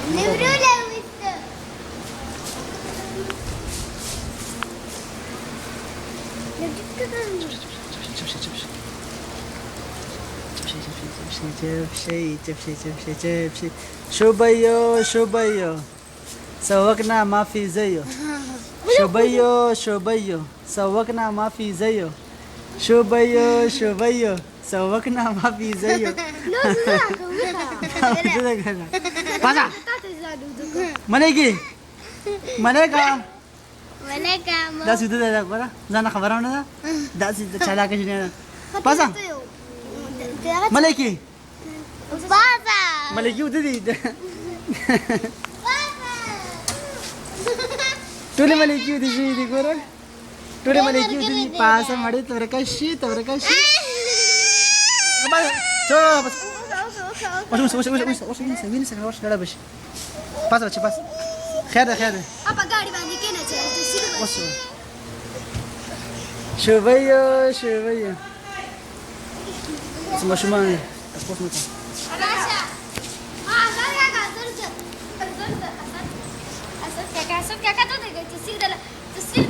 نبرو جيب شي شو بيو سوقنا ما في زيه شو بيو سوقنا ما في زيه شو بيو سوقنا ما في زيه Pasa. Malegi. Malega. Da sudah dah bara. Zana khabar mana dah? Da sudah chala ke sini. Pasa. Malegi. Malegi udah di. Tule malegi udah sini di bara. Tule malegi udah di. Pasa mari terkashi. Kembali. Coba pas. وش لا بش باس باس خير ابا قاعد باندي كنا وش شو بيو اسمع شو ما